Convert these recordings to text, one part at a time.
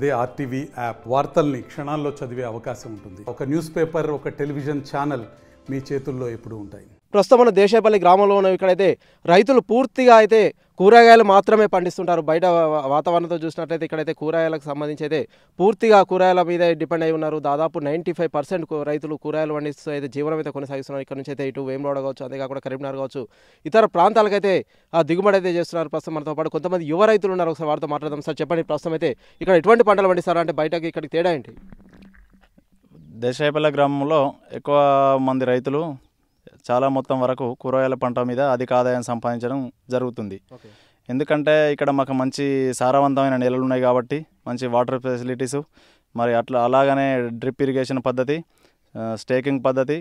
అదే RTV app వార్తల్ని క్షణాల్లో చదివే అవకాశం ఉంటుంది. ఒక న్యూస్ పేపర్, ఒక టెలివిజన్ ఛానల్ మీ చేతుల్లో ఎప్పుడూ ఉంటాయి. ప్రస్తుతం మన దేశపల్లి గ్రామంలో ఉన్న ఇక్కడైతే రైతులు పూర్తిగా అయితే కూరగాయలు మాత్రమే పండిస్తుంటారు. బయట వాతావరణంతో చూసినట్లయితే ఇక్కడైతే కూరగాయలకు సంబంధించి అయితే పూర్తిగా కూరగాయల మీద డిపెండ్ అయి ఉన్నారు. దాదాపు 95% రైతులు కూరగాయలు పండిస్తూ అయితే జీవనం అయితే కొనసాగిస్తున్నారు. ఇక్కడ నుంచి అయితే ఇటు వేములవాడ కావచ్చు, అంతేకాకుండా కరీంనగర్ కావచ్చు, ఇతర ప్రాంతాలకైతే దిగుబడి అయితే చేస్తున్నారు. ప్రస్తుతం మనతో పాటు కొంతమంది యువ రైతులు ఉన్నారు. ఒకసారి వారితో మాట్లాడదాం. సార్ చెప్పండి, ప్రస్తుతం అయితే ఇక్కడ ఎటువంటి పంటలు పండిస్తారా, అంటే బయటకి ఇక్కడికి తేడా ఏంటి? దేశాయపల్లి గ్రామంలో ఎక్కువ మంది రైతులు చాలా మొత్తం వరకు కూరగాయల పంట మీద అధిక ఆదాయం సంపాదించడం జరుగుతుంది. ఎందుకంటే ఇక్కడ మాకు మంచి సారవంతమైన నేలలు ఉన్నాయి కాబట్టి మంచి వాటర్ ఫెసిలిటీసు, మరి అలాగనే డ్రిప్ ఇరిగేషన్ పద్ధతి, స్టేకింగ్ పద్ధతి.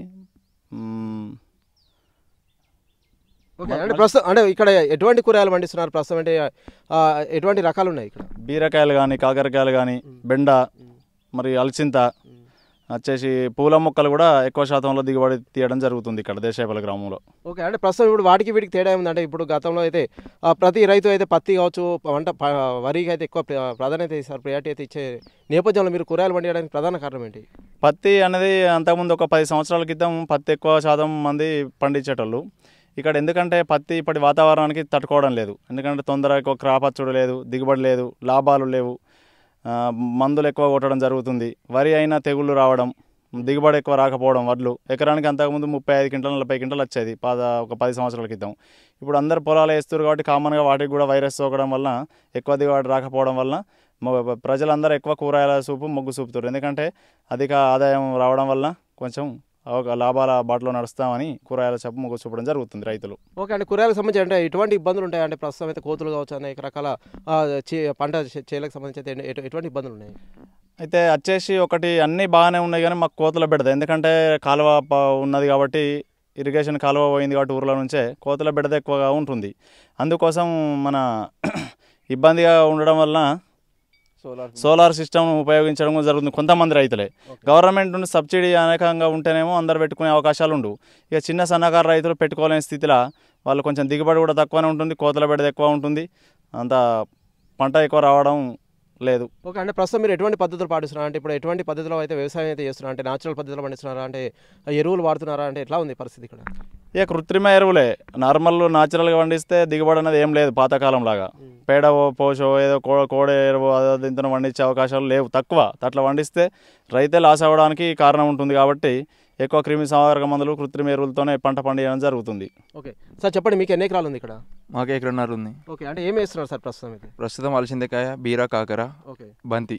ప్రస్తుతం అంటే ఇక్కడ ఎటువంటి కూరగాయలు పండిస్తున్నారు? ప్రస్తుతం అంటే ఎటువంటి రకాలు ఉన్నాయి ఇక్కడ? బీరకాయలు కానీ, కాకరకాయలు కానీ, బెండ, మరి అలసింత వచ్చేసి పూల మొక్కలు కూడా ఎక్కువ శాతంలో దిగుబడి తీయడం జరుగుతుంది ఇక్కడ దేశాయపల్లి గ్రామంలో. ఓకే, అంటే ప్రస్తుతం ఇప్పుడు వాటికి వీటికి తేడా ఏముందంటే, ఇప్పుడు గతంలో అయితే ప్రతి రైతు అయితే పత్తి కావచ్చు, వరికి అయితే ఎక్కువ ప్రాధాన్యత ఇస్తారు, ప్రియారిటీ అయితే ఇచ్చే నేపథ్యంలో మీరు కూరగాయలు పండించడానికి ప్రధాన కారణం ఏంటి? పత్తి అనేది అంతకుముందు ఒక 10 సంవత్సరాల క్రితం పత్తి ఎక్కువ శాతం మంది పండించేటోళ్ళు. ఇక్కడ ఎందుకంటే పత్తి ఇప్పటి వాతావరణానికి తట్టుకోవడం లేదు. ఎందుకంటే తొందరగా ఎక్కువ క్రాప్ వచ్చుడు లేదు, దిగుబడి లేదు, లాభాలు లేవు, మందులు ఎక్కువ కొట్టడం జరుగుతుంది. వరి అయినా తెగుళ్ళు రావడం, దిగుబడి ఎక్కువ రాకపోవడం, వడ్లు ఎకరానికి అంతకుముందు 35 క్వింటాలు 40 క్వింటాలు వచ్చేది ఒక 10 సంవత్సరాల క్రితం. ఇప్పుడు అందరు పొలాలు వేస్తారు కాబట్టి కామన్గా వాటికి కూడా వైరస్ సోకడం వల్ల ఎక్కువ దిగుబడి రాకపోవడం వల్ల ప్రజలందరూ ఎక్కువ కూరగాయల సూపు మొగ్గు చూపుతారు. ఎందుకంటే అధిక ఆదాయం రావడం వల్ల కొంచెం ఒక లాభాల బాటలో నడుస్తామని కూరగాయల చెప్పు మొగ్గు చూపడం జరుగుతుంది రైతులు. ఓకే, అంటే కూరగాయలకు సంబంధించి అంటే ఎటువంటి ఇబ్బందులు ఉంటాయి? అంటే ప్రస్తుతం అయితే కోతులు కావచ్చు, అనేక రకాల పంట చేలకు సంబంధించి అయితే ఎటువంటి ఇబ్బందులు ఉన్నాయి? అయితే వచ్చేసి ఒకటి అన్నీ బాగానే ఉన్నాయి కానీ మాకు కోతుల బెడద. ఎందుకంటే కాలువ ఉన్నది కాబట్టి, ఇరిగేషన్ కాలువ పోయింది కాబట్టి ఊర్ల నుంచే కోతుల బెడద ఎక్కువగా ఉంటుంది. అందుకోసం మన ఇబ్బందిగా ఉండడం వలన సోలార్ సిస్టమ్ ఉపయోగించడం జరుగుతుంది కొంతమంది రైతులే. గవర్నమెంట్ నుండి సబ్సిడీ అనేకంగా ఉంటేనేమో అందరు పెట్టుకునే అవకాశాలు ఉండవు. ఇక చిన్న సన్నకారు రైతులు పెట్టుకోలేని స్థితిలో వాళ్ళు కొంచెం దిగుబడి కూడా తక్కువనే ఉంటుంది, కోతల బెడద ఎక్కువ ఉంటుంది, అంత పంట ఎక్కువ రావడం లేదు. ఓకే, అంటే ప్రస్తుతం మీరు ఎటువంటి పద్ధతులు పాటిస్తున్నారా? అంటే ఇప్పుడు ఎటువంటి పద్ధతిలో అయితే వ్యవసాయం అయితే చేస్తున్నారా? అంటే న్యాచురల్ పద్ధతిలో పండిస్తున్నారా, అంటే ఎరువులు వాడుతున్నారా, అంటే ఎట్లా ఉంది పరిస్థితి ఇక్కడ? ఇక కృత్రిమ ఎరువులే. నార్మల్ న్యాచురల్గా పండిస్తే దిగుబడి అనేది ఏం లేదు. పాతకాలం లాగా పేడ పోషో ఏదో కోడ ఎరువు దీంతో పండించే అవకాశాలు లేవు, తక్కువ. అట్లా పండిస్తే రైతే లాస్ అవ్వడానికి కారణం ఉంటుంది. కాబట్టి ఎక్కువ క్రిమి సంహారక మందులు, కృత్రిమ ఎరువులతోనే పంట పండించడం జరుగుతుంది. ఓకే సార్, చెప్పండి, మీకు ఎన్ని ఎకరాలు ఉంది ఇక్కడ? మాకు ఎకరన్నర ఉంది. ఓకే, అంటే ఏం వేస్తున్నారు సార్ ప్రస్తుతం? అయితే ప్రస్తుతం అలసిందకాయ, బీర, కాకర, ఓకే, బంతి.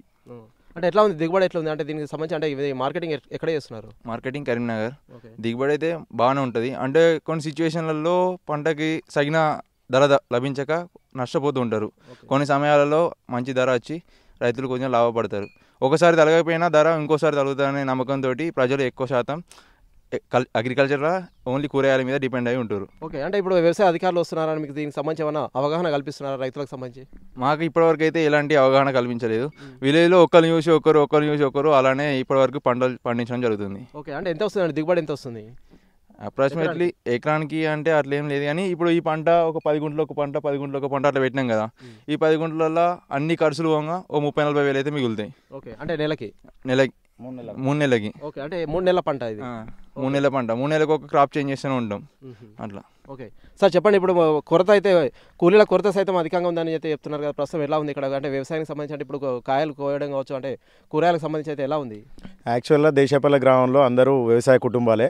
అంటే ఎట్లా ఉంది దిగుబడి, ఎట్లా ఉంది? అంటే దీనికి సంబంధించి అంటే ఇది మార్కెటింగ్ ఎక్కడ చేస్తున్నారు? మార్కెటింగ్ కరీంనగర్. దిగుబడి అయితే బాగానే ఉంటుంది. అంటే కొన్ని సిచ్యువేషన్లలో పంటకి తగిన ధర లభించక నష్టపోతూ ఉంటారు. కొన్ని సమయాలలో మంచి ధర వచ్చి రైతులు కొంచెం లాభపడతారు. ఒకసారి తలగకపోయినా ధర ఇంకోసారి తగ్గుతుందనే నమ్మకంతో ప్రజలు ఎక్కువ శాతం అగ్రికల్చర్లో ఓన్లీ కూరగాయల మీద డిపెండ్ అయి ఉంటారు. ఓకే, అంటే ఇప్పుడు వ్యవసాయ అధికారులు వస్తున్నారని మీకు దీనికి సంబంధించి ఏమైనా అవగాహన కల్పిస్తున్నారా రైతులకు సంబంధించి? మాకు ఇప్పటివరకు అయితే ఎలాంటి అవగాహన కల్పించలేదు. విలేజ్లో ఒకరిని చూసి ఒకరు అలానే ఇప్పటివరకు పంటలు పండించడం జరుగుతుంది. ఓకే, అంటే ఎంత వస్తుంది దిగుబడి, ఎంత వస్తుంది అప్రాక్సిమేట్లీ ఎకరానికి? అంటే అట్లా ఏం లేదు కానీ ఇప్పుడు ఈ పంట ఒక 10 గుంటలు ఒక పంట, 10 గుంటలు ఒక పంట అట్లా పెట్టినాం కదా. ఈ 10 గుంటలలో అన్ని ఖర్చులు పోగా ఓ 30-40 వేలు అయితే మిగులుతాయి. ఓకే, అంటే నెలకి 3 నెలలకి. ఓకే, అంటే 3 నెలల పంట ఇది? 3 నెలల పంట, 3 నెలలకు ఒక క్రాప్ చేంజ్ చేస్తూనే ఉంటాం అట్లా. ఓకే సార్, చెప్పండి, ఇప్పుడు కొరత అయితే కూలీల కొరత సైతం అధికంగా ఉందని అయితే చెప్తున్నారు కదా. ప్రస్తుతం ఎలా ఉంది ఇక్కడ? అంటే వ్యవసాయానికి సంబంధించి అంటే ఇప్పుడు కాయలు కోయడం కావచ్చు, అంటే కూరగాయలకు సంబంధించి అయితే ఎలా ఉంది? యాక్చువల్గా దేశాపల్లి గ్రామంలో అందరూ వ్యవసాయ కుటుంబాలే.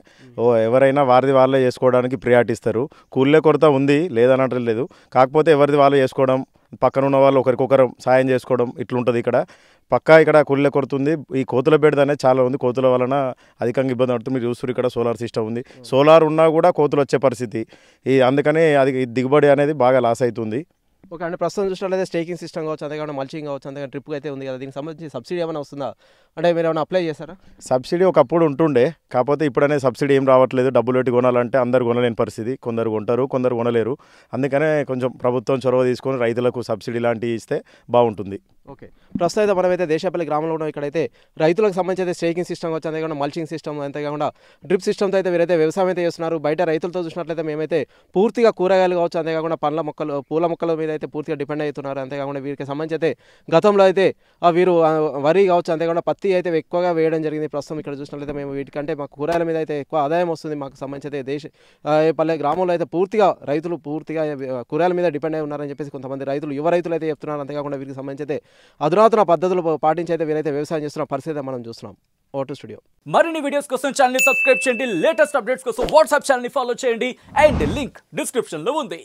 ఎవరైనా వారిది వాళ్ళే చేసుకోవడానికి ప్రియారిటీ ఇస్తారు. కూలీల కొరత ఉంది, లేదనటం లేదు. కాకపోతే ఎవరిది వాళ్ళు చేసుకోవడం, పక్కన ఉన్న వాళ్ళు ఒకరికొకరు సాయం చేసుకోవడం ఇట్లుంటుంది ఇక్కడ. పక్కా ఇక్కడ కూలీల కొరత ఉంది. ఈ కోతుల బెడద అనేది చాలా ఉంది. కోతుల వలన అధికంగా ఇబ్బంది పడుతుంది. మీరు చూస్తారు ఇక్కడ సోలార్ సిస్టమ్ ఉంది. సోలార్ ఉన్నా కూడా కోతులు వచ్చే పరిస్థితి. అందుకని అది దిగుబడి అనేది బాగా లాస్ అవుతుంది. ఓకే, అంటే ప్రస్తుతం చూసినట్లయితే స్టేకింగ్ సిస్టమ్ కావచ్చు, అంతేకాకుండా మల్చింగ్ కావచ్చు, అంతేకాదు ట్రిప్ అయితే ఉంది కదా. దీనికి సంబంధించి సబ్సిడీ ఏమైనా వస్తుందా? అంటే మీరు ఏమైనా అప్లై చేశారా? సబ్సిడీ ఒకప్పుడు ఉంటుండే, కాకపోతే ఇప్పుడనే సబ్సిడీ ఏం రావట్లేదు. డబ్బులు పెట్టి కొనాలంటే అందరు కొనలేని పరిస్థితి. కొందరు కొంటారు, కొందరు కొనలేరు. అందుకనే కొంచెం ప్రభుత్వం చొరవ తీసుకొని రైతులకు సబ్సిడీ లాంటివి ఇస్తే బాగుంటుంది. ఓకే, ప్రస్తుతం అయితే మనమైతే దేశపల్లి గ్రామంలో ఉన్నాం. ఇక్కడైతే రైతులకు సంబంధించి అయితే స్టేకింగ్ సిస్టమ్ వచ్చి అంతేకాకుండా మల్చింగ్ సిస్టమ్, అంతేకాకుండా డ్రిప్ సిస్టమ్తో అయితే వీరైతే వ్యవసాయం అయితే చేస్తున్నారు. బయట రైతులతో చూసినట్లయితే మేమైతే పూర్తిగా కూరగాయలు కావచ్చు, అంతేకాకుండా పండ్ల మొక్కలు, పూల మొక్కల మీద అయితే పూర్తిగా డిపెండ్ అవుతున్నారు. అంతేకాకుండా వీరికి సంబంధించి అయితే గతంలో అయితే వీరు వరి కావచ్చు, అంతేకాకుండా పత్తి అయితే ఎక్కువగా వేయడం జరిగింది. ప్రస్తుతం ఇక్కడ చూసినట్లయితే మేము వీటికంటే మాకు కూరగాయల మీద అయితే ఎక్కువ ఆదాయం వస్తుంది. మాకు సంబంధించి అయితే పల్లె గ్రామంలో అయితే పూర్తిగా రైతులు పూర్తిగా కూరగాయల మీద డిపెండ్ అయి ఉన్నారని చెప్పేసి కొంతమంది రైతులు, యువ రైతులు అయితే చెప్తున్నారు. అంతేకాకుండా వీరికి సంబంధించి అయితే అధునాతన పద్ధతులు పాటించి అయితే వీరైతే వ్యవసాయం చేస్తున్న పరిస్థితి మనం చూస్తున్నాం. Vote studio. మరిన్ని వీడియోస్ కోసం ఛానల్ ని సబ్స్క్రైబ్ చేయండి. లేటెస్ట్ అప్డేట్స్ కోసం వాట్సాప్ ఛానల్ ని ఫాలో చేయండి. అండ్ లింక్ డిస్క్రిప్షన్ లో ఉంది.